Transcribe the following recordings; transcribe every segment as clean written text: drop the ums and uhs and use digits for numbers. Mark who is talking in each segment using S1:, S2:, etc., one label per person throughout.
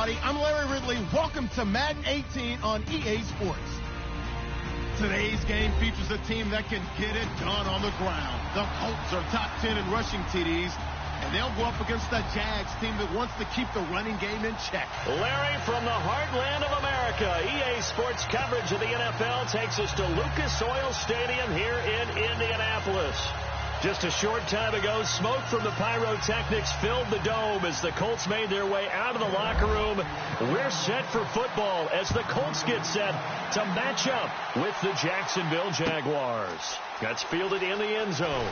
S1: everybody. I'm Larry Ridley. Welcome to Madden 18 on EA Sports. Today's game features a team that can get it done on the ground. The Colts are top 10 in rushing TDs, and they'll go up against the Jags team that wants to keep the running game in check.
S2: Larry, from the heartland of America, EA Sports coverage of the NFL takes us to Lucas Oil Stadium here in Indianapolis. Just a short time ago, smoke from the pyrotechnics filled the dome as the Colts made their way out of the locker room. We're set for football as the Colts get set to match up with the Jacksonville Jaguars. That's fielded in the end zone.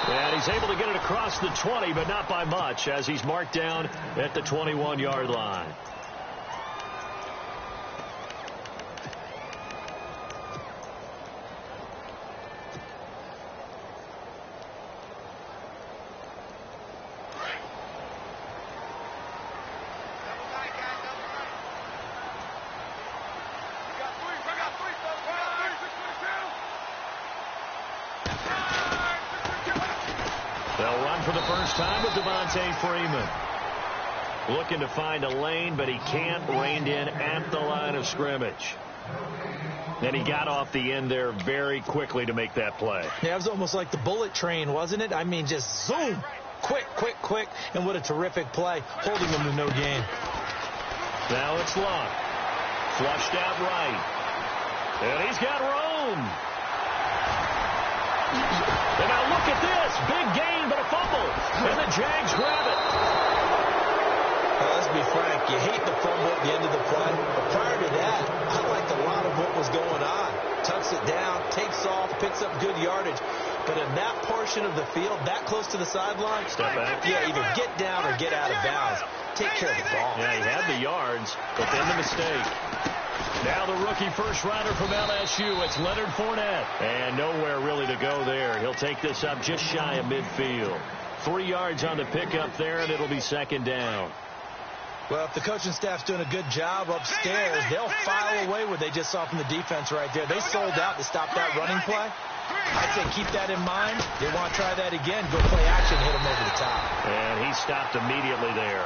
S2: And he's able to get it across the 20, but not by much, as he's marked down at the 21-yard line. Freeman looking to find a lane, but he can't. Reined in at the line of scrimmage. Then he got off the end there very quickly to make that play.
S3: Yeah, it was almost like the bullet train, wasn't it? I mean, just zoom, quick, and what a terrific play, holding him to no gain.
S2: Now it's Luck, flushed out right, and he's got room. And now look at this. Big gain, but a fumble. And the Jags grab it.
S3: Let's be frank. You hate the fumble at the end of the play. But prior to that, I liked a lot of what was going on. Tucks it down, takes off, picks up good yardage. But in that portion of the field, that close to the sideline,
S2: step back.
S3: Yeah, either get down or get out of bounds. Take care of the ball.
S2: Yeah, he had the yards, but then the mistake. Now the rookie first rider from LSU, it's Leonard Fournette. And nowhere really to go there. He'll take this up just shy of midfield. 3 yards on the pickup there, and it'll be second down.
S3: Well, if the coaching staff's doing a good job upstairs, they'll file away what they just saw from the defense right there. They sold out to stop that running play. I'd say keep that in mind. They want to try that again. Go play action, hit him over the top.
S2: And he stopped immediately there.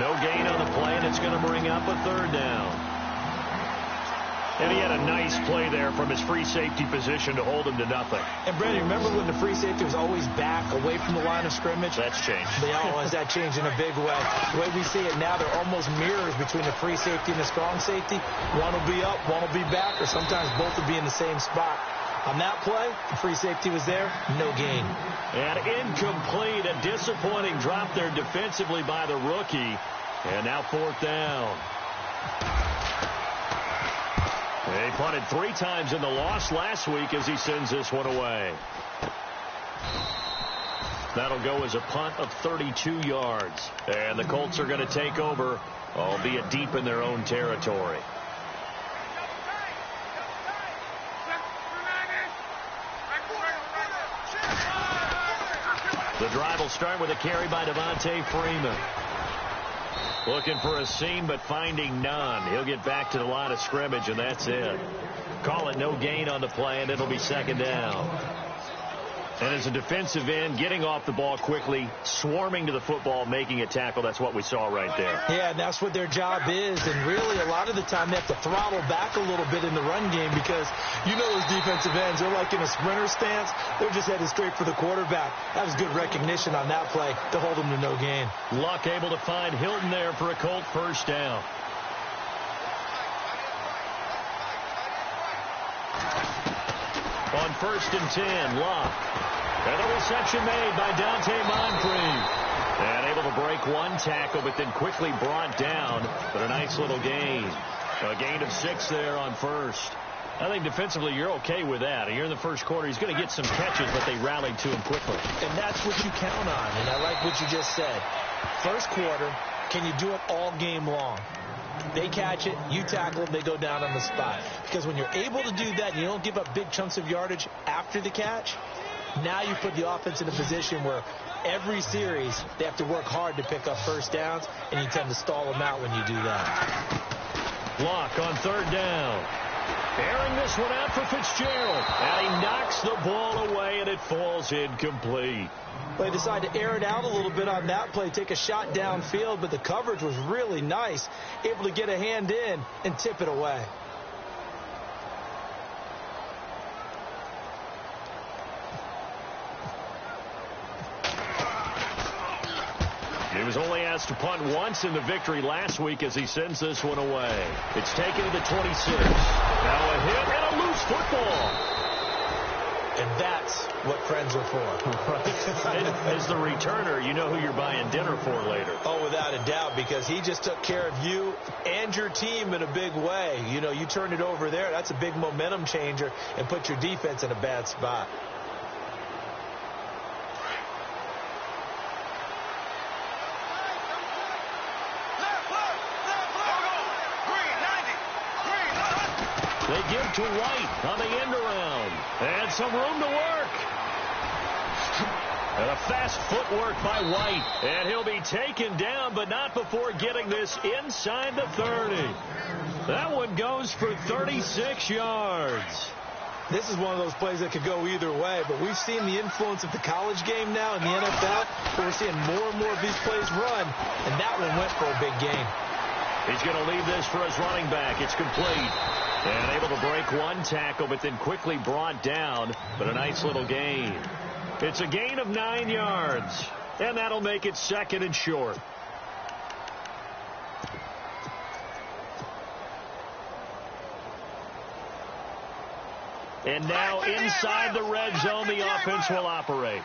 S2: No gain on the play, and it's going to bring up a third down. And he had a nice play there from his free safety position to hold him to nothing.
S3: And, Brady, remember when the free safety was always back, away from the line of scrimmage?
S2: That's changed.
S3: Has that changed in a big way? The way we see it now, they're almost mirrors between the free safety and the strong safety. One will be up, one will be back, or sometimes both will be in the same spot. On that play, the free safety was there, no gain.
S2: And incomplete, a disappointing drop there defensively by the rookie. And now fourth down. They punted 3 times in the loss last week as he sends this one away. That'll go as a punt of 32 yards. And the Colts are going to take over, albeit deep in their own territory. The drive will start with a carry by Devontae Freeman. Looking for a seam, but finding none. He'll get back to the line of scrimmage, and that's it. Call it no gain on the play, and it'll be second down. And as a defensive end, getting off the ball quickly, swarming to the football, making a tackle, that's what we saw right there.
S3: Yeah, and that's what their job is. And really, a lot of the time, they have to throttle back a little bit in the run game because you know those defensive ends, they're like in a sprinter stance. They're just headed straight for the quarterback. That was good recognition on that play to hold them to no gain.
S2: Luck able to find Hilton there for a Colt first down. On 1st and 10, Luck. And a reception made by Dante Moncrief. And able to break one tackle, but then quickly brought down. But a nice little gain. A gain of 6 there on first. I think defensively you're okay with that. You're in the first quarter. He's going to get some catches, but they rallied to him quickly.
S3: And that's what you count on. And I like what you just said. First quarter, can you do it all game long? They catch it, you tackle them, they go down on the spot. Because when you're able to do that and you don't give up big chunks of yardage after the catch, now you put the offense in a position where every series they have to work hard to pick up first downs, and you tend to stall them out when you do that.
S2: Block on 3rd down. Airing this one out for Fitzgerald. And he knocks the ball away, and it falls incomplete.
S3: They decided to air it out a little bit on that play, take a shot downfield, but the coverage was really nice. Able to get a hand in and tip it away.
S2: He was only asked to punt once in the victory last week as he sends this one away. It's taken to the 26. Now a hit and a loose football.
S3: And that's what friends are for.
S2: Right. As the returner, you know who you're buying dinner for later.
S3: Oh, without a doubt, because he just took care of you and your team in a big way. You know, you turn it over there, that's a big momentum changer and put your defense in a bad spot.
S2: They give to White on the end around. And some room to work. And a fast footwork by White. And he'll be taken down, but not before getting this inside the 30. That one goes for 36 yards.
S3: This is one of those plays that could go either way, but we've seen the influence of the college game now in the NFL, where we're seeing more and more of these plays run, and that one went for a big gain.
S2: He's going to leave this for his running back. It's complete. And able to break one tackle, but then quickly brought down. But a nice little gain. It's a gain of 9 yards. And that'll make it second and short. And now inside the red zone, the offense will operate.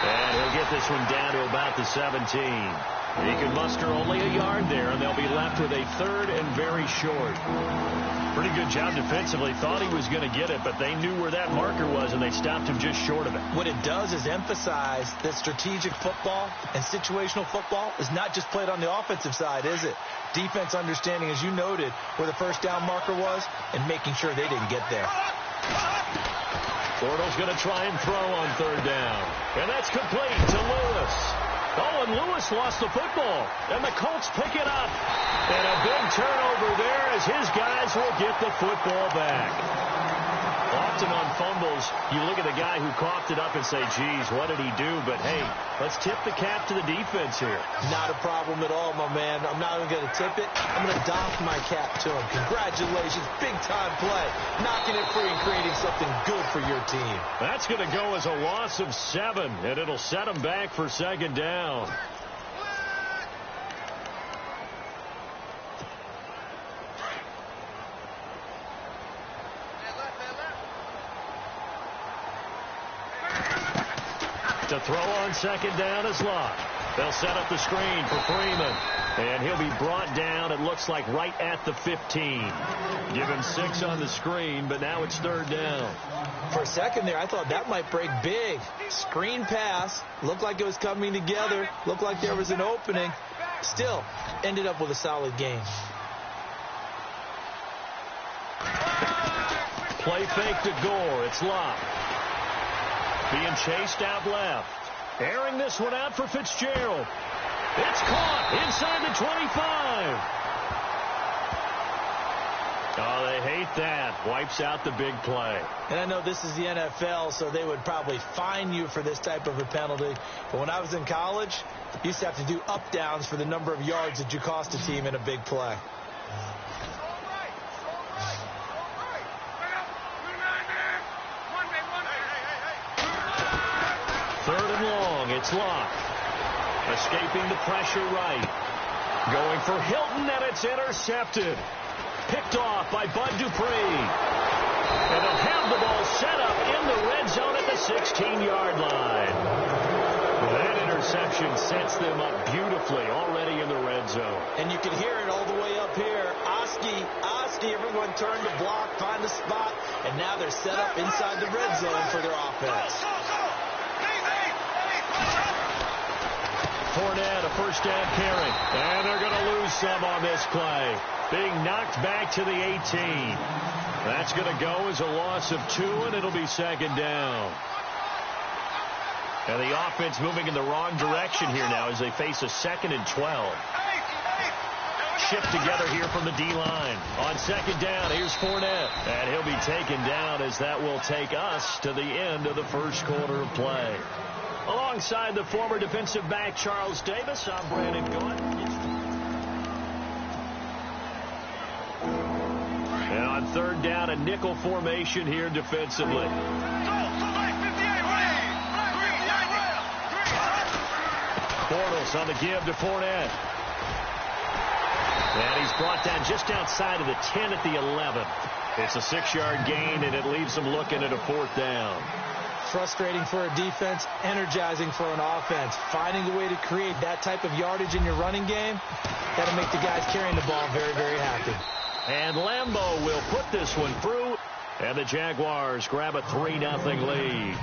S2: And he'll get this one down to about the 17. He can muster only a yard there, and they'll be left with a third and very short. Pretty good job defensively. Thought he was going to get it, but they knew where that marker was, and they stopped him just short of it.
S3: What it does is emphasize that strategic football and situational football is not just played on the offensive side, is it? Defense understanding, as you noted, where the first down marker was and making sure they didn't get there.
S2: Bortles going to try and throw on third down. And that's complete to Lewis. Oh, and Lewis lost the football. And the Colts pick it up. And a big turnover there as his guys will get the football back. Often on fumbles, you look at the guy who coughed it up and say, geez, what did he do? But, hey, let's tip the cap to the defense here.
S3: Not a problem at all, my man. I'm not even going to tip it. I'm going to doff my cap to him. Congratulations. Big-time play. Knocking it free and creating something good for your team.
S2: That's going to go as a loss of 7, and it'll set them back for second down. To throw on second down is Locke. They'll set up the screen for Freeman. And he'll be brought down, it looks like, right at the 15. Give him 6 on the screen, but now it's third down.
S3: For a second there, I thought that might break big. Screen pass. Looked like it was coming together. Looked like there was an opening. Still, ended up with a solid game.
S2: Play fake to Gore. It's Locke. Being chased out left. Airing this one out for Fitzgerald. It's caught inside the 25. Oh, they hate that. Wipes out the big play.
S3: And I know this is the NFL, so they would probably fine you for this type of a penalty. But when I was in college, you used to have to do up-downs for the number of yards that you cost a team in a big play.
S2: Third and long, it's Locke. Escaping the pressure right. Going for Hilton, and it's intercepted. Picked off by Bud Dupree. And they'll have the ball set up in the red zone at the 16-yard line. That interception sets them up beautifully already in the red zone.
S3: And you can hear it all the way up here. Oski, everyone turned to block, find a spot, and now they're set up inside the red zone for their offense.
S2: Fournette, a first down carry. And they're going to lose some on this play. Being knocked back to the 18. That's going to go as a loss of 2, and it'll be second down. And the offense moving in the wrong direction here now as they face a 2nd and 12. Shift together here from the D-line. On 2nd down, here's Fournette. And he'll be taken down as that will take us to the end of the first quarter of play. Alongside the former defensive back Charles Davis, I'm Brandon Gaudin. And on 3rd down, a nickel formation here defensively. Bortles on the give to Fournette. And he's brought down just outside of the 10 at the 11. It's a 6-yard gain, and it leaves them looking at a 4th down.
S3: Frustrating for a defense, energizing for an offense. Finding a way to create that type of yardage in your running game, that'll make the guys carrying the ball very, very happy.
S2: And Lambeau will put this one through, and the Jaguars grab a 3-0 lead.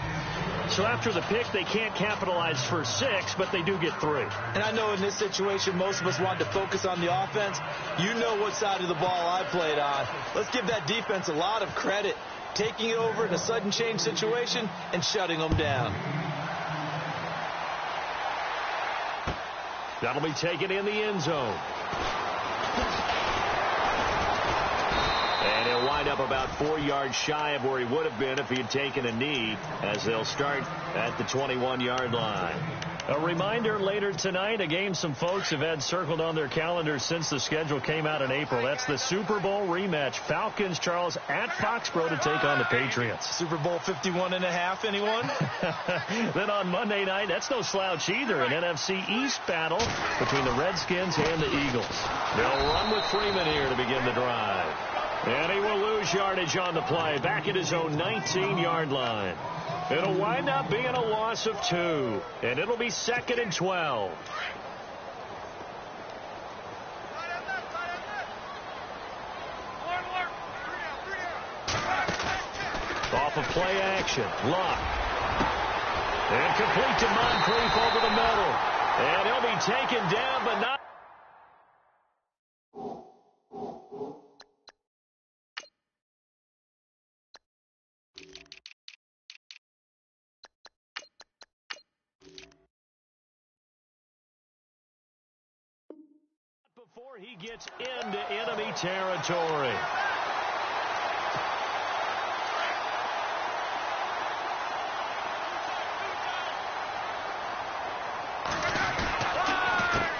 S2: So after the pick, they can't capitalize for 6, but they do get 3.
S3: And I know in this situation, most of us want to focus on the offense. You know what side of the ball I played on. Let's give that defense a lot of credit, taking it over in a sudden change situation and shutting them down.
S2: That'll be taken in the end zone. And he'll wind up about 4 yards shy of where he would have been if he had taken a knee, as they'll start at the 21-yard line. A reminder, later tonight, a game some folks have had circled on their calendars since the schedule came out in April. That's the Super Bowl rematch. Falcons, Charles, at Foxborough to take on the Patriots.
S3: Super Bowl 51.5, anyone?
S2: Then on Monday night, that's no slouch either, an NFC East battle between the Redskins and the Eagles. They'll run with Freeman here to begin the drive. And he will lose yardage on the play, back at his own 19-yard line. It'll wind up being a loss of 2, and it'll be 2nd and 12. Off of play action, Luck. And complete to Moncrief over the middle. And he'll be taken down, but not. Before he gets into enemy territory.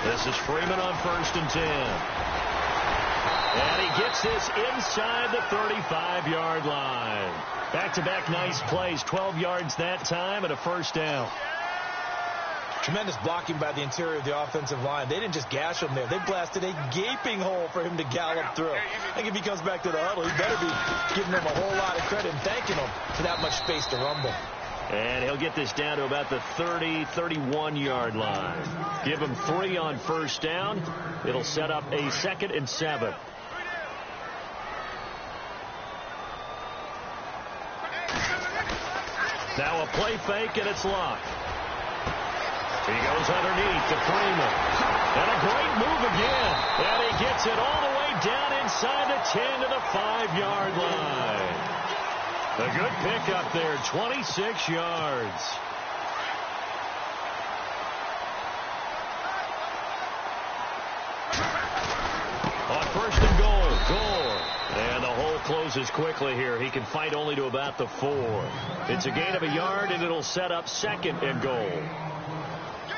S2: This is Freeman on 1st and 10. And he gets this inside the 35-yard line. Back-to-back nice plays, 12 yards that time and a 1st down.
S3: Tremendous blocking by the interior of the offensive line. They didn't just gash him there. They blasted a gaping hole for him to gallop through. I think if he comes back to the huddle, he better be giving them a whole lot of credit and thanking them for that much space to rumble.
S2: And he'll get this down to about the 30, 31-yard line. Give him 3 on 1st down. It'll set up a 2nd and 7. Now a play fake, and it's locked. He goes underneath to Freeman. And a great move again. And he gets it all the way down inside the 10 to the 5-yard line. A good pickup there, 26 yards. On 1st and goal. And the hole closes quickly here. He can fight only to about the 4. It's a gain of a yard, and it'll set up 2nd and goal.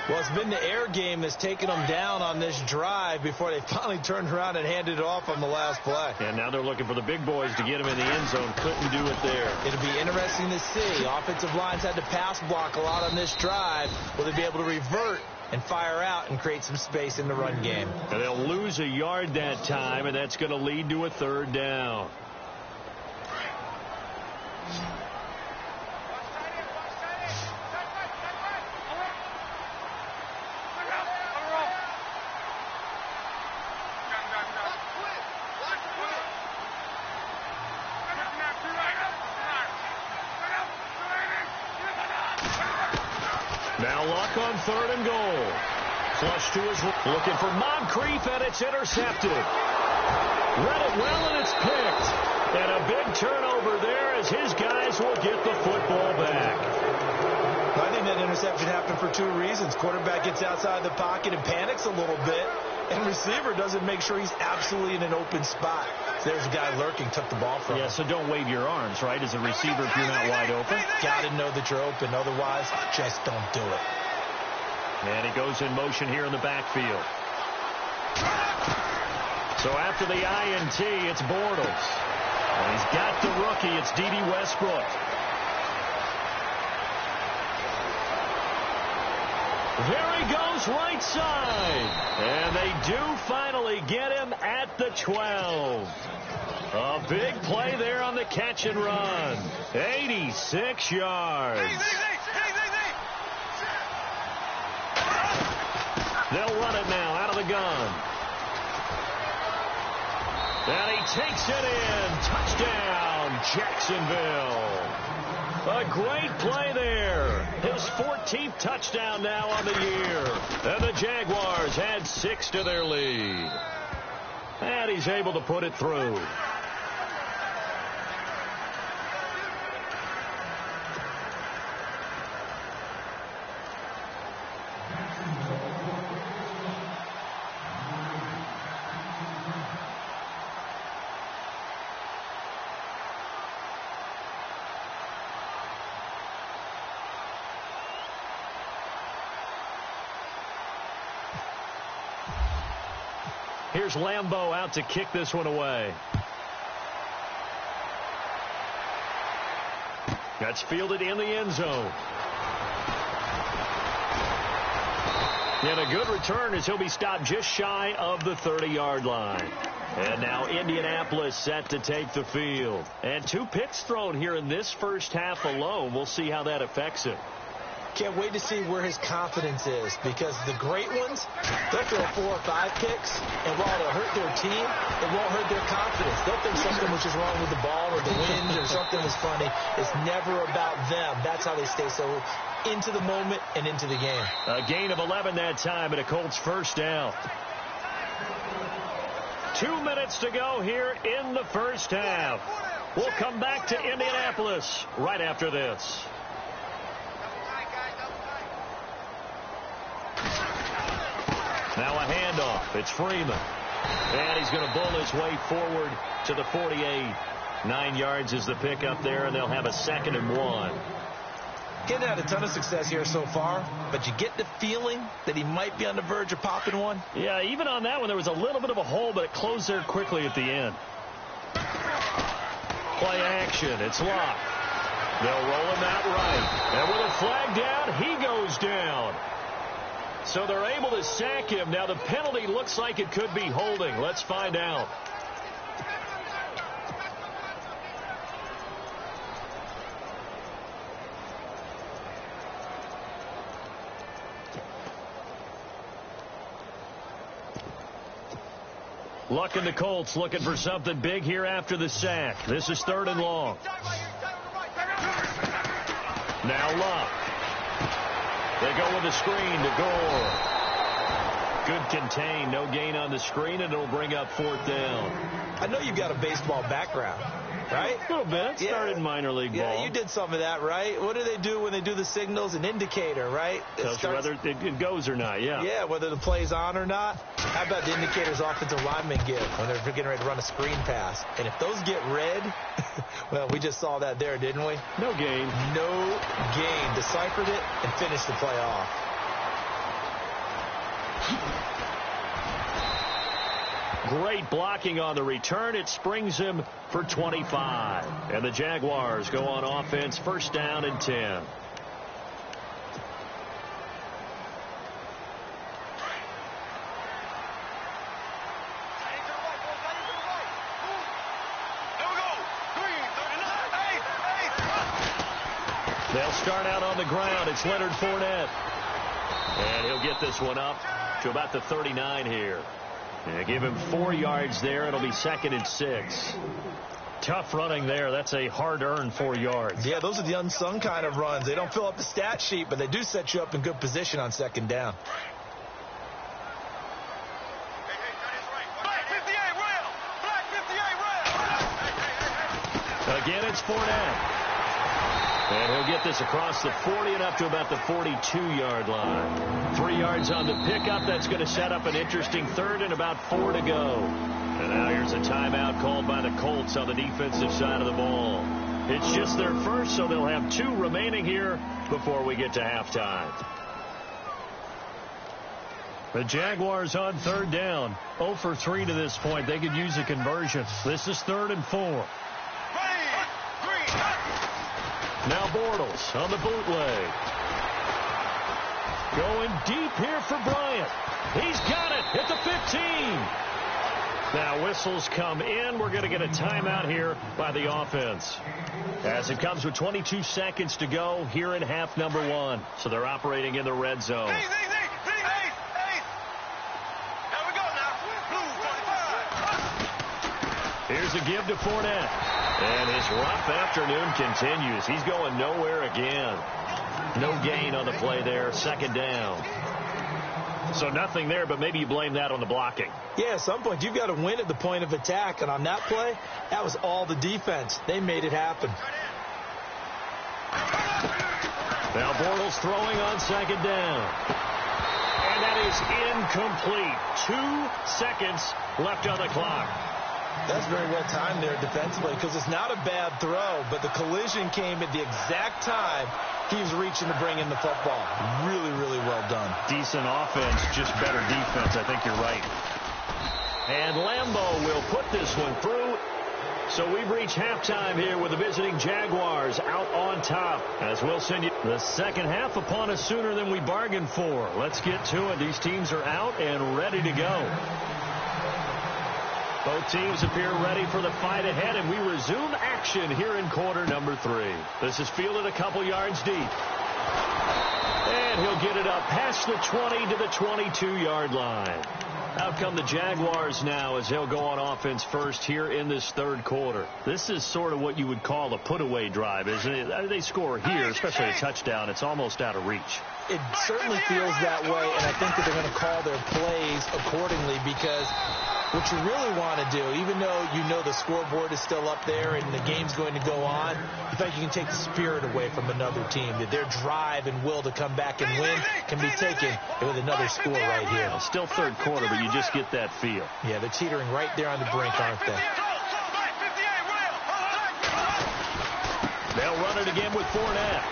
S3: Well, it's been the air game that's taken them down on this drive before they finally turned around and handed it off on the last play.
S2: And now they're looking for the big boys to get him in the end zone. Couldn't do it there.
S3: It'll be interesting to see. Offensive lines had to pass block a lot on this drive. Will they be able to revert and fire out and create some space in the run game?
S2: And they'll lose a yard that time, and that's going to lead to a 3rd down. Now Luck on 3rd and goal. Flush to his looking for Moncrief, and it's intercepted. Read it well, and it's picked. And a big turnover there as his guys will get the football back.
S3: I think that interception happened for two reasons. Quarterback gets outside the pocket and panics a little bit, and receiver doesn't make sure he's absolutely in an open spot. So there's a guy lurking, took the ball from him.
S2: Yeah, so don't wave your arms, right, as a receiver if you're not wide open.
S3: Got to know that you're open. Otherwise, just don't do it.
S2: And he goes in motion here in the backfield. So after the INT, it's Bortles. And he's got the rookie. It's D.D. Westbrook. There he goes, right side. And they do finally get him at the 12. A big play there on the catch and run. 86 yards. They'll run it now out of the gun. And he takes it in. Touchdown, Jacksonville. A great play there. His 14th touchdown now on the year. And the Jaguars add 6 to their lead. And he's able to put it through. Here's Lambeau out to kick this one away. That's fielded in the end zone. And a good return as he'll be stopped just shy of the 30-yard line. And now Indianapolis set to take the field. And 2 picks thrown here in this first half alone. We'll see how that affects him.
S3: Can't wait to see where his confidence is, because the great ones, they'll throw 4 or 5 picks, and while it'll hurt their team, it won't hurt their confidence. They'll think something was just wrong with the ball or the wind or something was funny. It's never about them. That's how they stay so into the moment and into the game.
S2: A gain of 11 that time, and a Colts first down. 2 minutes to go here in the first half. We'll come back to Indianapolis right after this. Now a handoff. It's Freeman. And he's going to bull his way forward to the 48. 9 yards is the pickup there, and they'll have a 2nd and 1.
S3: Getting had a ton of success here so far, but you get the feeling that he might be on the verge of popping one.
S2: Yeah, even on that one, there was a little bit of a hole, but it closed there quickly at the end. Play action. It's locked. They'll roll him out right. And with a flag down, he goes down. So they're able to sack him. Now the penalty looks like it could be holding. Let's find out. Luck in the Colts looking for something big here after the sack. This is 3rd and long. Now Luck. They go with a screen to Gore. Good contain. No gain on the screen, and it'll bring up 4th down.
S3: I know you've got a baseball background, right?
S2: A little bit. Started minor league ball.
S3: Yeah, you did some of that, right? What do they do when they do the signals? An indicator, right?
S2: Tells you whether it goes or not, yeah.
S3: Yeah, whether the play's on or not. How about the indicators offensive linemen get when they're getting ready to run a screen pass? And if those get red, well, we just saw that there, didn't we?
S2: No gain.
S3: No gain. Deciphered it and finished the play off.
S2: Great blocking on the return. It springs him for 25. And the Jaguars go on offense, 1st down and 10. They'll start out on the ground. It's Leonard Fournette. And he'll get this one up to about the 39 here. And give him 4 yards there. It'll be 2nd and 6. Tough running there. That's a hard-earned 4 yards.
S3: Yeah, those are the unsung kind of runs. They don't fill up the stat sheet, but they do set you up in good position on 2nd down. Black 58
S2: Again, it's Fournette. And he'll get this across the 40 and up to about the 42-yard line. 3 yards on the pickup. That's going to set up an interesting third and about 4 to go. And now here's a timeout called by the Colts on the defensive side of the ball. It's just their first, so they'll have 2 remaining here before we get to halftime. The Jaguars on third down. 0 for 3 to this point. They could use a conversion. This is 3rd and 4. Now Bortles on the bootleg. Going deep here for Bryant. He's got it at the 15. Now whistles come in. We're going to get a timeout here by the offense. As it comes with 22 seconds to go here in half number 1. So they're operating in the red zone. Here's a give to Fournette. And his rough afternoon continues. He's going nowhere again. No gain on the play there. 2nd down. So nothing there, but maybe you blame that on the blocking.
S3: Yeah, at some point, you've got to win at the point of attack. And on that play, that was all the defense. They made it happen.
S2: Now Bortles throwing on 2nd down. And that is incomplete. 2 seconds left on the clock.
S3: That's very well timed there defensively because it's not a bad throw, but the collision came at the exact time he was reaching to bring in the football. Really, really well done.
S2: Decent offense, just better defense. I think you're right. And Lambeau will put this one through. So we've reached halftime here with the visiting Jaguars out on top. As we'll send you the second half upon us sooner than we bargained for. Let's get to it. These teams are out and ready to go. Both teams appear ready for the fight ahead, and we resume action here in quarter number 3. This is fielded a couple yards deep. And he'll get it up past the 20 to the 22-yard line. Out come the Jaguars now as they'll go on offense first here in this 3rd quarter. This is sort of what you would call a put-away drive, isn't it? They score here, especially a touchdown. It's almost out of reach.
S3: It certainly feels that way, and I think that they're going to call their plays accordingly because what you really want to do, even though you know the scoreboard is still up there and the game's going to go on, you think you can take the spirit away from another team, that their drive and will to come back and win can be taken with another score right here.
S2: Still 3rd quarter, but you just get that feel.
S3: Yeah, they're teetering right there on the brink, aren't they?
S2: They'll run it again with Fournette.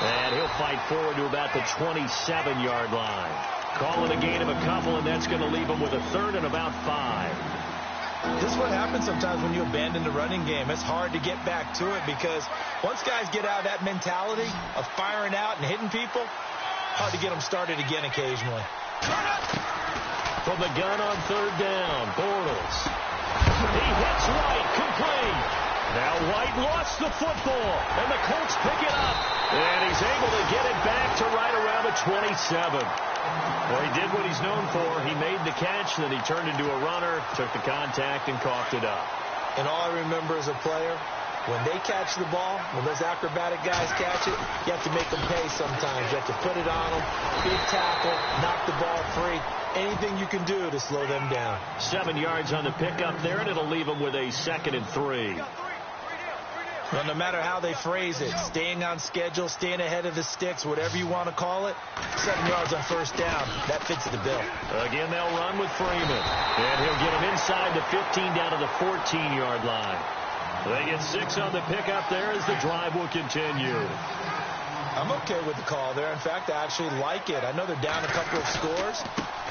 S2: And he'll fight forward to about the 27-yard line. Call it a gain of a couple, and that's going to leave him with a 3rd and about 5.
S3: This is what happens sometimes when you abandon the running game. It's hard to get back to it because once guys get out of that mentality of firing out and hitting people, hard to get them started again occasionally.
S2: From the gun on 3rd down, Bortles. He hits White, complete. Now White lost the football, and the Colts pick it up. And he's able to get it back to right around the 27. Well, he did what he's known for. He made the catch, then he turned into a runner, took the contact, and coughed it up.
S3: And all I remember as a player, when they catch the ball, when those acrobatic guys catch it, you have to make them pay sometimes. You have to put it on them, big tackle, knock the ball free. Anything you can do to slow them down.
S2: 7 yards on the pickup there, and it'll leave them with a 2nd and 3.
S3: Well, no matter how they phrase it, staying on schedule, staying ahead of the sticks, whatever you want to call it, 7 yards on 1st down, that fits the bill.
S2: Again, they'll run with Freeman. And he'll get him inside the 15 down to the 14-yard line. They get 6 on the pickup there as the drive will continue.
S3: I'm okay with the call there. In fact, I actually like it. I know they're down a couple of scores,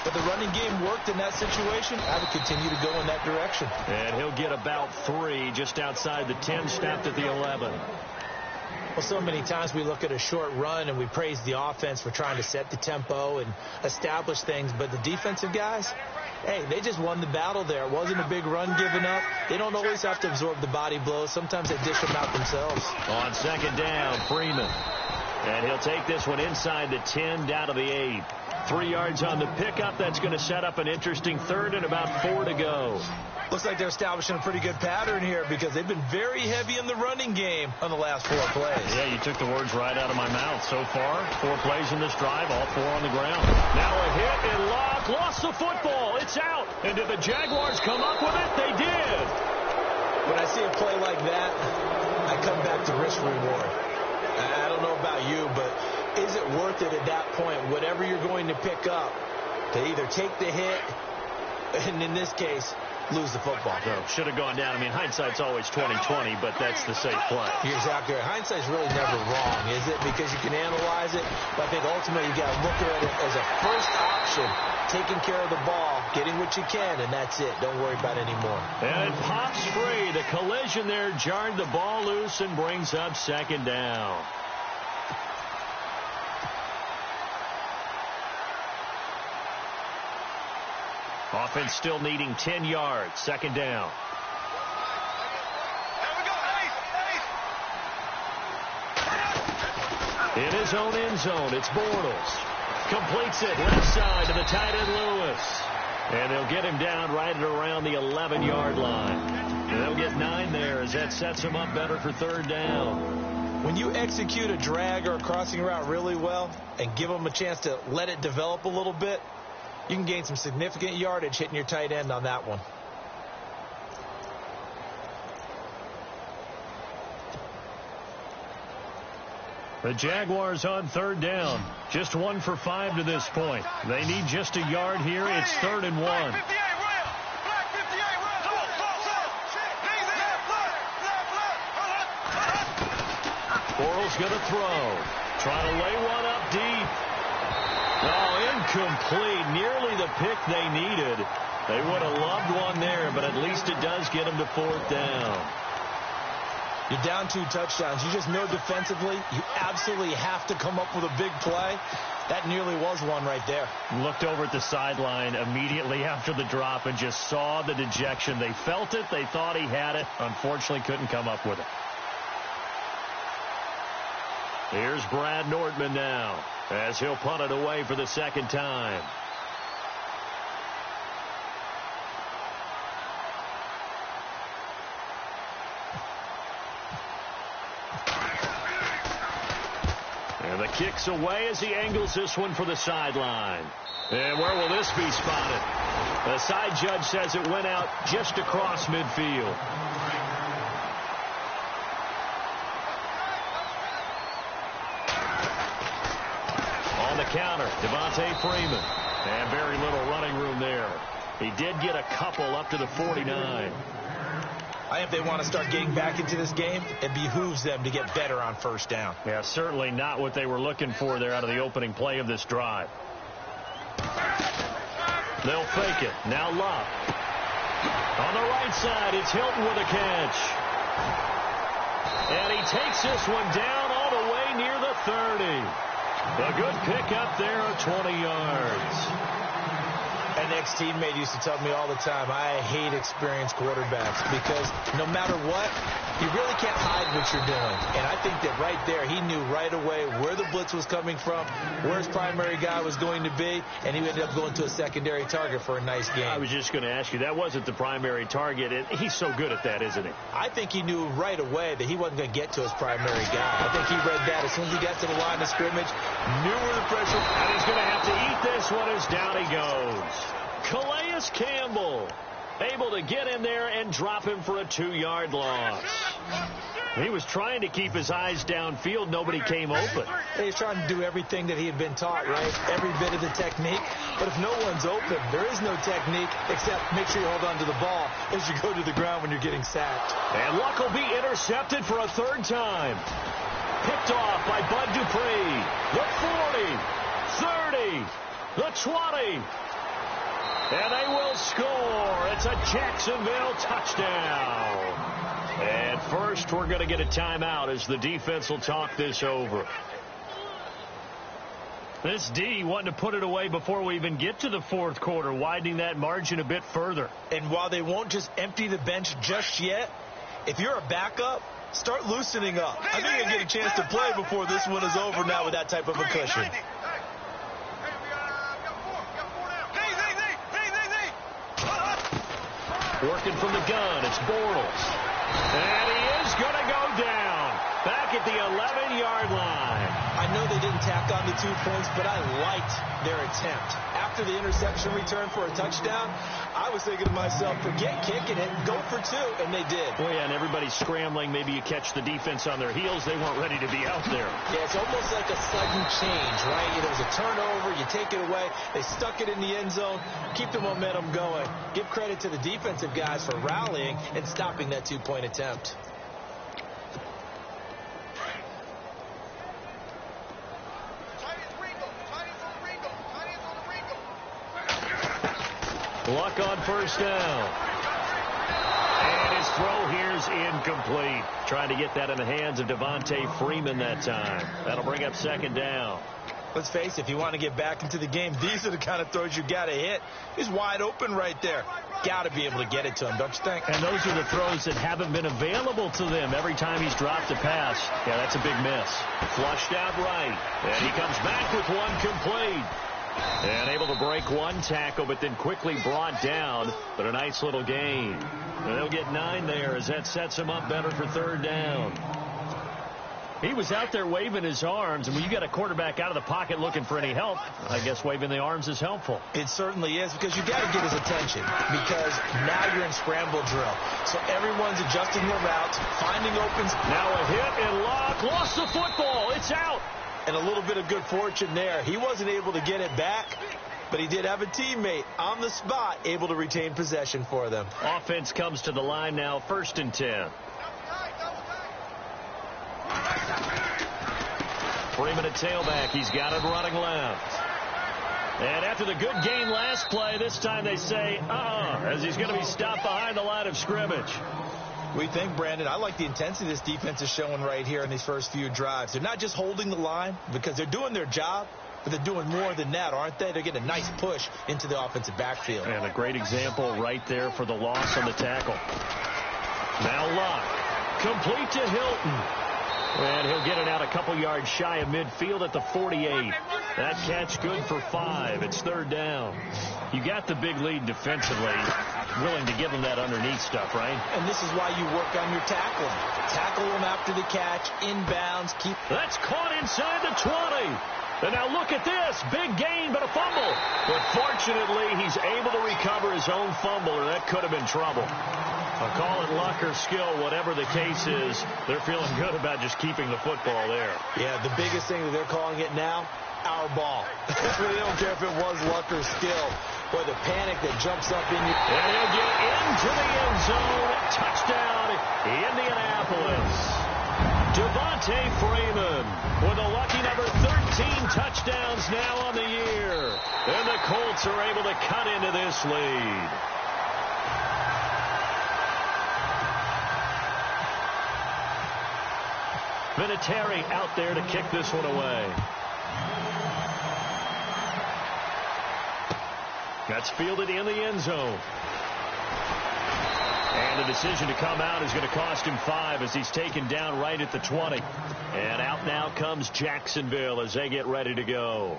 S3: but the running game worked in that situation. I would continue to go in that direction.
S2: And he'll get about 3 just outside the 10, stopped at the 11.
S3: Well, so many times we look at a short run and we praise the offense for trying to set the tempo and establish things, but the defensive guys, hey, they just won the battle there. It wasn't a big run given up. They don't always have to absorb the body blows. Sometimes they dish them out themselves.
S2: On 2nd down, Freeman. And he'll take this one inside the 10 down to the 8. 3 yards on the pickup. That's going to set up an interesting 3rd and about 4 to go.
S3: Looks like they're establishing a pretty good pattern here because they've been very heavy in the running game on the last 4 plays.
S2: Yeah, you took the words right out of my mouth. So far, 4 plays in this drive, all 4 on the ground. Now a hit and Locke lost the football. It's out. And did the Jaguars come up with it? They did.
S3: When I see a play like that, I come back to risk reward. I don't know about you, but is it worth it at that point, whatever you're going to pick up, to either take the hit, and in this case, lose the football?
S2: So, should have gone down. I mean, hindsight's always 20/20, but that's the safe play.
S3: You're exactly right. Hindsight's really never wrong, is it? Because you can analyze it, but I think ultimately you got to look at it as a first option, taking care of the ball, getting what you can, and that's it. Don't worry about it anymore.
S2: And it pops free. The collision there jarred the ball loose and brings up second down. Offense still needing 10 yards. Second down. In his own end zone, it's Bortles. Completes it left side to the tight end Lewis. And they'll get him down right at around the 11-yard line. And they'll get 9 there as that sets him up better for third down.
S3: When you execute a drag or a crossing route really well and give them a chance to let it develop a little bit, you can gain some significant yardage hitting your tight end on that one.
S2: The Jaguars on third down. Just 1 for 5 to this point. They need just a yard here. It's 3rd and 1. Bortles going to throw. Trying to lay one up deep. Oh, incomplete. Nearly the pick they needed. They would have loved one there, but at least it does get them to 4th down.
S3: You're down 2 touchdowns. You just know defensively you absolutely have to come up with a big play. That nearly was one right there.
S2: Looked over at the sideline immediately after the drop and just saw the dejection. They felt it. They thought he had it. Unfortunately, couldn't come up with it. Here's Brad Nordman now as he'll punt it away for the second time. And the kick's away as he angles this one for the sideline. And where will this be spotted? The side judge says it went out just across midfield. On the counter, Devontae Freeman. And very little running room there. He did get a couple up to the 49.
S3: I think if they want to start getting back into this game, it behooves them to get better on first down.
S2: Yeah, certainly not what they were looking for there out of the opening play of this drive. They'll fake it. Now Love. On the right side, it's Hilton with a catch. And he takes this one down all the way near the 30. A good pickup there of 20 yards.
S3: An ex-teammate used to tell me all the time, I hate experienced quarterbacks because no matter what, you really can't hide what you're doing. And I think that right there, he knew right away where the blitz was coming from, where his primary guy was going to be, and he ended up going to a secondary target for a nice game.
S2: I was just going to ask you, that wasn't the primary target. He's so good at that, isn't he?
S3: I think he knew right away that he wasn't going to get to his primary guy. I think he read that as soon as he got to the line of scrimmage, knew where the pressure was.
S2: And he's going to have to eat this one as down he goes. Calais Campbell able to get in there and drop him for a 2-yard loss. He was trying to keep his eyes downfield. Nobody came open.
S3: He's trying to do everything that he had been taught, right? Every bit of the technique. But if no one's open, there is no technique except make sure you hold on to the ball as you go to the ground when you're getting sacked.
S2: And Luck will be intercepted for a 3rd time. Picked off by Bud Dupree. The 40, 30, the 20. And they will score. It's a Jacksonville touchdown. And first, we're going to get a timeout as the defense will talk this over. This D wanting to put it away before we even get to the 4th quarter, widening that margin a bit further.
S3: And while they won't just empty the bench just yet, if you're a backup, start loosening up. I think you'll get a chance to play before this one is over now with that type of a cushion.
S2: Working from the gun, it's Bortles. And he is going to go down. Back at the 11-yard line.
S3: I know they didn't tack on the 2 points, but I liked their attempt. After the interception return for a touchdown, I was thinking to myself, forget kicking it, go for two, and they did.
S2: Well, yeah, and everybody's scrambling. Maybe you catch the defense on their heels. They weren't ready to be out there.
S3: Yeah, it's almost like a sudden change, right? It was a turnover. You take it away. They stuck it in the end zone. Keep the momentum going. Give credit to the defensive guys for rallying and stopping that two-point attempt.
S2: Luck on first down. And his throw here's incomplete. Trying to get that in the hands of Devontae Freeman that time. That'll bring up second down.
S3: Let's face it, if you want to get back into the game, these are the kind of throws you got to hit. He's wide open right there. Got to be able to get it to him, don't you think?
S2: And those are the throws that haven't been available to them every time he's dropped a pass. Yeah, that's a big miss. Flushed out right. And he comes back with one complete. And able to break one tackle, but then quickly brought down. But a nice little gain. And they'll get 9 there as that sets him up better for third down. He was out there waving his arms, and when you got a quarterback out of the pocket looking for any help, I guess waving the arms is helpful.
S3: It certainly is, because you got to get his attention, because now you're in scramble drill. So everyone's adjusting their routes, finding opens.
S2: Now a hit and lock, lost the football, it's out.
S3: And a little bit of good fortune there. He wasn't able to get it back, but he did have a teammate on the spot able to retain possession for them.
S2: Offense comes to the line now, 1st and 10. Freeman at tailback. He's got it running left. And after the good game last play, this time they say, as he's going to be stopped behind the line of scrimmage.
S3: We think, Brandon, I like the intensity this defense is showing right here in these first few drives. They're not just holding the line because they're doing their job, but they're doing more than that, aren't they? They're getting a nice push into the offensive backfield.
S2: And a great example right there for the loss on the tackle. Now Luck. Complete to Hilton. And he'll get it out a couple yards shy of midfield at the 48. That catch good for 5. It's third down. You got the big lead defensively. Willing to give them that underneath stuff, right?
S3: And this is why you work on your tackling. Tackle them after the catch, inbounds, keep...
S2: That's caught inside the 20. And now look at this. Big gain, but a fumble. But fortunately, he's able to recover his own fumble, or that could have been trouble. I'll call it luck or skill, whatever the case is. They're feeling good about just keeping the football there.
S3: Yeah, the biggest thing that they're calling it now, our ball. They don't care if it was luck or skill. Boy, the panic that jumps up in you.
S2: And he'll get into the end zone. Touchdown, Indianapolis. Devontae Freeman with a lucky number 13 touchdowns now on the year. And the Colts are able to cut into this lead. Vinatieri out there to kick this one away. That's fielded in the end zone. And the decision to come out is going to cost him 5 as he's taken down right at the 20. And out now comes Jacksonville as they get ready to go.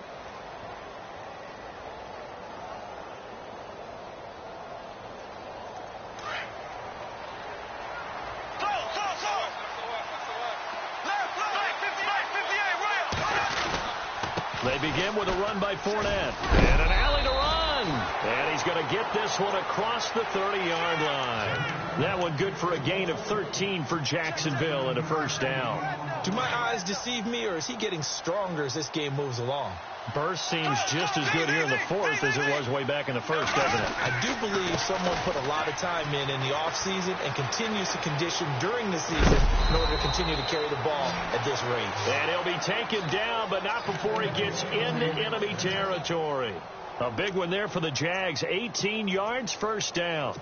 S2: They begin with a run by Fournette. And an alley to run. And he's going to get this one across the 30-yard line. That one good for a gain of 13 for Jacksonville and a first down.
S3: Do my eyes deceive me, or is he getting stronger as this game moves along?
S2: Burst seems just as good here in the 4th as it was way back in the 1st, doesn't it?
S3: I do believe someone put a lot of time in the offseason and continues to condition during the season in order to continue to carry the ball at this rate.
S2: And he'll be taken down, but not before he gets into enemy territory. A big one there for the Jags. 18 yards, first down.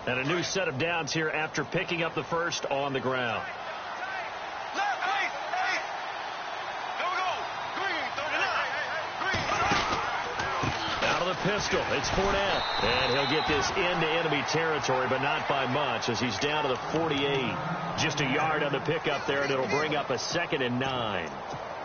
S2: And a new set of downs here after picking up the first on the ground. Pistol. It's Fournette. And he'll get this into enemy territory, but not by much as he's down to the 48. Just a yard on the pickup there, and it'll bring up a 2nd and 9.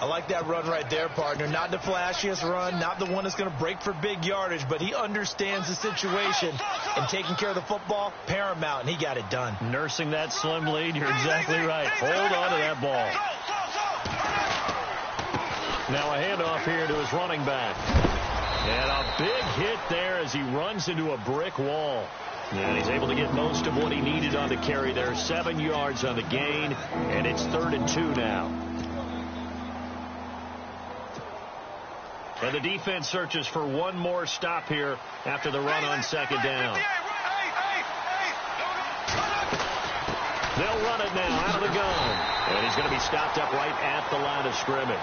S3: I like that run right there, partner. Not the flashiest run, not the one that's going to break for big yardage, but he understands the situation, and taking care of the football, paramount, and he got it done.
S2: Nursing that slim lead, you're exactly right. Hold on to that ball. Now a handoff here to his running back. And a big hit there as he runs into a brick wall. And he's able to get most of what he needed on the carry there. 7 yards on the gain, and it's 3rd and 2 now. And the defense searches for one more stop here after the run on 2nd down. They'll run it now out of the gun. And he's going to be stopped up right at the line of scrimmage.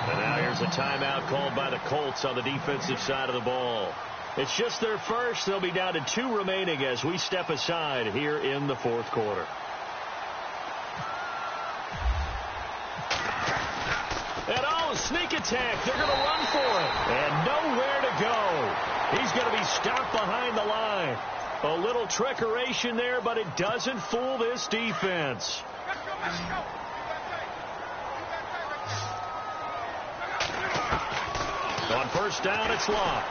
S2: And now here's a timeout called by the Colts on the defensive side of the ball. It's just their first. They'll be down to 2 remaining as we step aside here in the 4th quarter. And sneak attack. They're going to run for it. And nowhere to go. He's going to be stopped behind the line. A little trickeration there, but it doesn't fool this defense. On 1st down, it's Locke.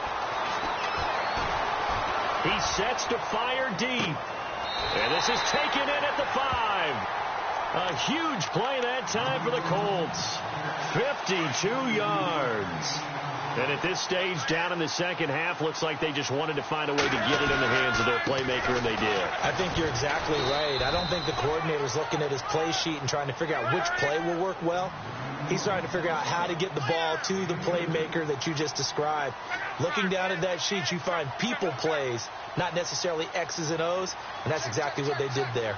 S2: He sets to fire deep. And this is taken in at the 5. A huge play that time for the Colts. 52 yards. And at this stage, down in the 2nd half, looks like they just wanted to find a way to get it in the hands of their playmaker, and they did.
S3: I think you're exactly right. I don't think the coordinator's looking at his play sheet and trying to figure out which play will work well. He's trying to figure out how to get the ball to the playmaker that you just described. Looking down at that sheet, you find people plays, not necessarily X's and O's, and that's exactly what they did there.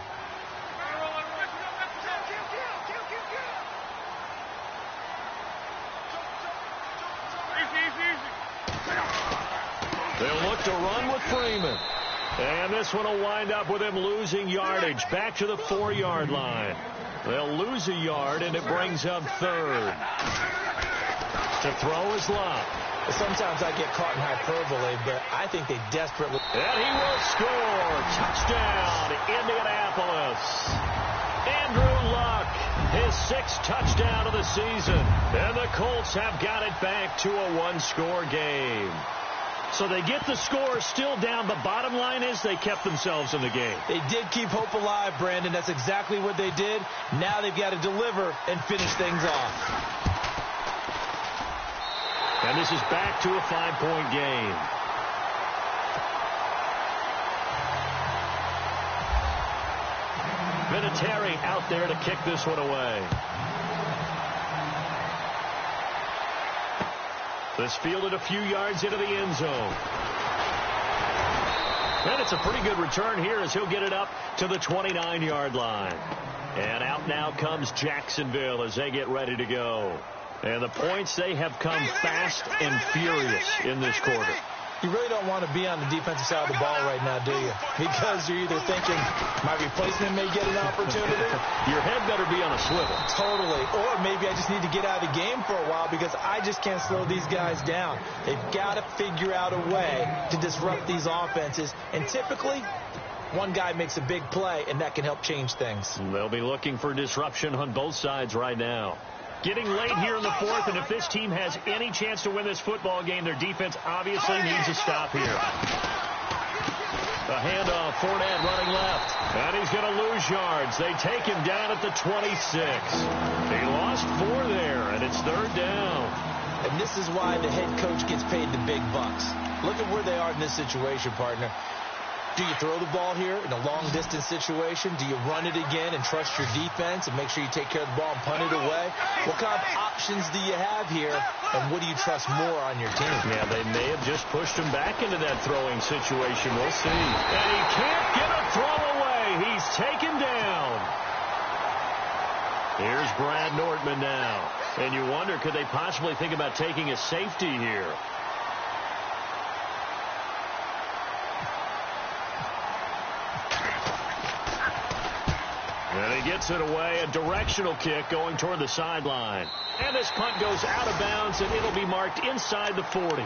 S2: They'll look to run with Freeman. And this one will wind up with him losing yardage back to the 4-yard line. They'll lose a yard, and it brings up 3rd. To throw is Locke.
S3: Sometimes I get caught in hyperbole, but I think they desperately...
S2: And he will score. Touchdown, Indianapolis. Andrew Luck, his 6th touchdown of the season. And the Colts have got it back to a 1-score game. So they get the score still down, but bottom line is they kept themselves in the game.
S3: They did keep hope alive, Brandon. That's exactly what they did. Now they've got to deliver and finish things off.
S2: And this is back to a 5-point game. Vinatieri out there to kick this one away. This fielded a few yards into the end zone. And it's a pretty good return here as he'll get it up to the 29-yard line. And out now comes Jacksonville as they get ready to go. And the points, they have come fast and furious in this quarter.
S3: You really don't want to be on the defensive side of the ball right now, do you? Because you're either thinking, my replacement may get an opportunity.
S2: Your head better be on a swivel.
S3: Totally. Or maybe I just need to get out of the game for a while because I just can't slow these guys down. They've got to figure out a way to disrupt these offenses. And typically, one guy makes a big play, and that can help change things.
S2: They'll be looking for disruption on both sides right now. Getting late here in the 4th, and if this team has any chance to win this football game, their defense obviously needs a stop here. A handoff, Fournette running left, and he's going to lose yards. They take him down at the 26. He lost 4 there, and it's 3rd down.
S3: And this is why the head coach gets paid the big bucks. Look at where they are in this situation, partner. Do you throw the ball here in a long-distance situation? Do you run it again and trust your defense and make sure you take care of the ball and punt it away? What kind of options do you have here, and what do you trust more on your team?
S2: Yeah, they may have just pushed him back into that throwing situation. We'll see. And he can't get a throw away. He's taken down. Here's Brad Nordman now. And you wonder, could they possibly think about taking a safety here? And he gets it away, a directional kick going toward the sideline. And this punt goes out of bounds, and it'll be marked inside the 40.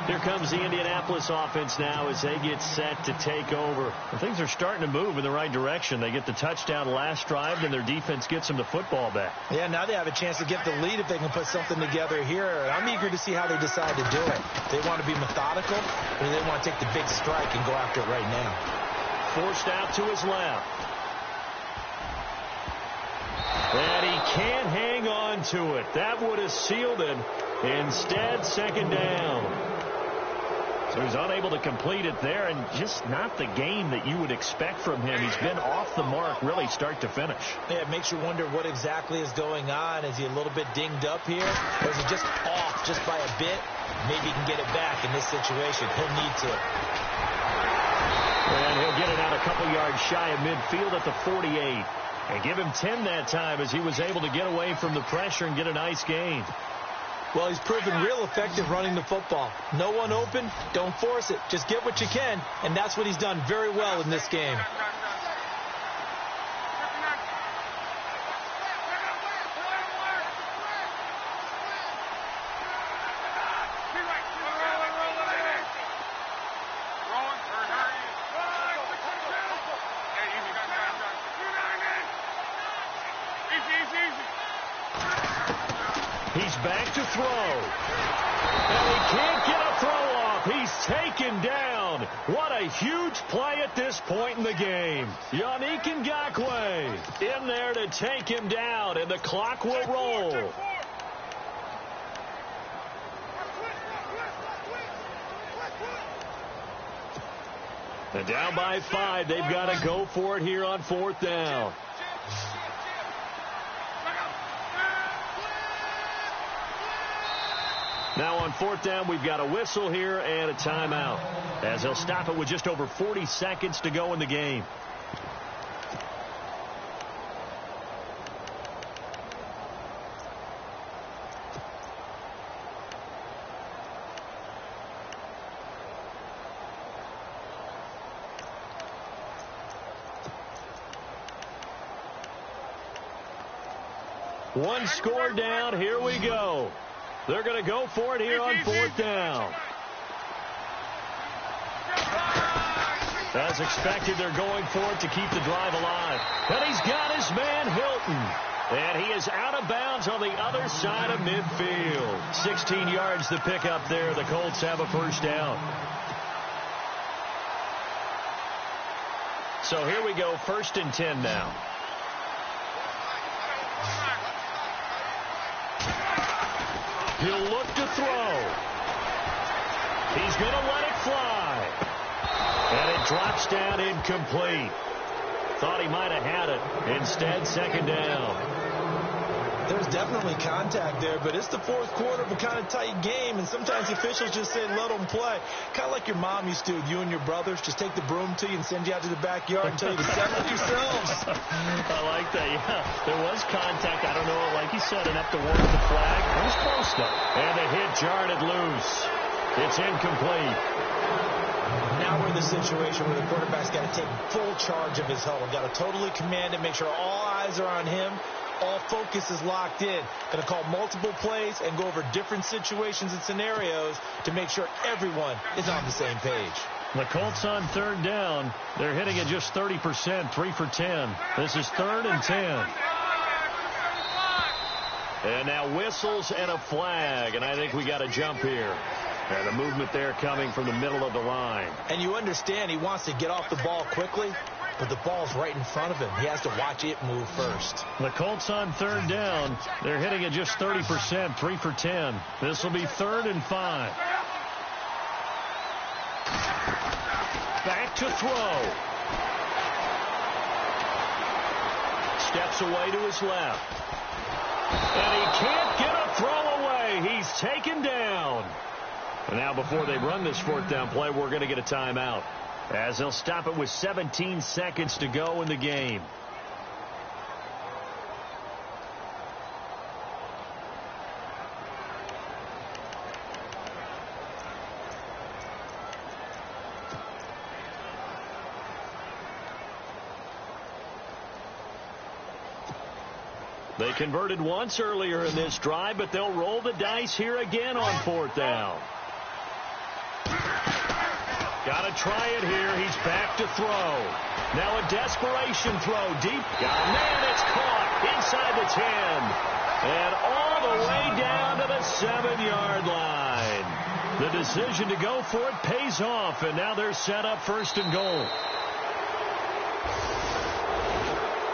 S2: Here comes the Indianapolis offense now as they get set to take over. And things are starting to move in the right direction. They get the touchdown last drive, and their defense gets them the football back.
S3: Yeah, now they have a chance to get the lead if they can put something together here. And I'm eager to see how they decide to do it. They want to be methodical, or they want to take the big strike and go after it right now.
S2: Forced out to his left. And he can't hang on to it. That would have sealed it. Instead, second down. So he's unable to complete it there, and just not the game that you would expect from him. He's been off the mark really start to finish.
S3: Yeah, it makes you wonder what exactly is going on. Is he a little bit dinged up here, or is he just off just by a bit? Maybe he can get it back in this situation. He'll need to.
S2: And he'll get it out a couple yards shy of midfield at the 48. And give him 10 that time as he was able to get away from the pressure and get a nice gain.
S3: Well, he's proven real effective running the football. No one open, don't force it. Just get what you can, and that's what he's done very well in this game.
S2: He's back to throw. And he can't get a throw off. He's taken down. What a huge play at this point in the game. Yannick Ngakoue in there to take him down, and the clock will roll. And down by 5. They've got to go for it here on 4th down. Now on 4th down, we've got a whistle here and a timeout, as they'll stop it with just over 40 seconds to go in the game. One score down. Here we go. They're going to go for it here on 4th down. As expected, they're going for it to keep the drive alive. And he's got his man Hilton. And he is out of bounds on the other side of midfield. 16 yards to pick up there. The Colts have a first down. So here we go, 1st and 10 now. He'll look to throw. He's going to let it fly. And it drops down incomplete. Thought he might have had it. Instead, second down.
S3: There's definitely contact there, but it's the 4th quarter of a kind of tight game, and sometimes the officials just say let them play. Kind of like your mom used to with you and your brothers. Just take the broom to you and send you out to the backyard and tell you to settle it yourselves.
S2: I like that, yeah. There was contact. I don't know, like you said, enough to warrant the flag. It was close, though. And the hit jarred it loose. It's incomplete.
S3: Now we're in the situation where the quarterback's got to take full charge of his huddle. Got to totally command it, make sure all eyes are on him. All focus is locked in. Going to call multiple plays and go over different situations and scenarios to make sure everyone is on the same page.
S2: The Colts on 3rd down. They're hitting at just 30%, 3 for 10. This is 3rd and 10. And now whistles and a flag, and I think we got a jump here. And a movement there coming from the middle of the line.
S3: And you understand he wants to get off the ball quickly, but the ball's right in front of him. He has to watch it move first.
S2: The Colts on 3rd down. They're hitting at just 30%, 3 for 10. This will be 3rd and 5. Back to throw. Steps away to his left. And he can't get a throw away. He's taken down. And now before they run this 4th down play, we're going to get a timeout, as they'll stop it with 17 seconds to go in the game. They converted once earlier in this drive, but they'll roll the dice here again on 4th down. Got to try it here. He's back to throw. Now a desperation throw deep. Man, it's caught inside the 10. And all the way down to the 7-yard line. The decision to go for it pays off, and now they're set up 1st and goal.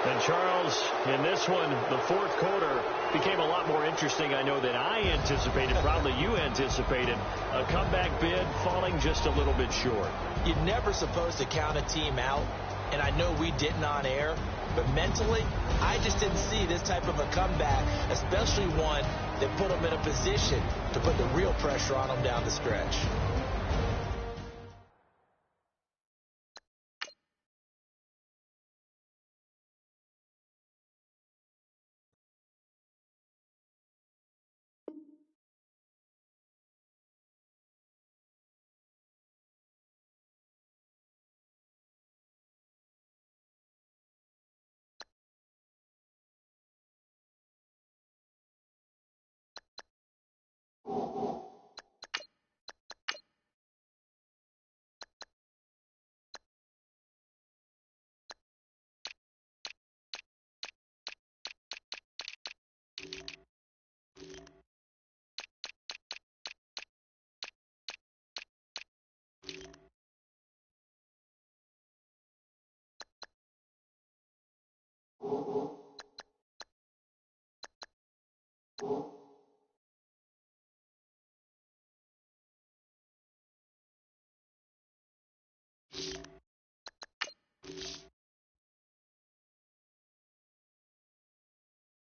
S2: And Charles, in this one, the fourth quarter became a lot more interesting, I know, than I anticipated. Probably you anticipated. A comeback bid falling just a little bit short.
S3: You're never supposed to count a team out, and I know we didn't on air, but mentally, I just didn't see this type of a comeback, especially one that put them in a position to put the real pressure on them down the stretch.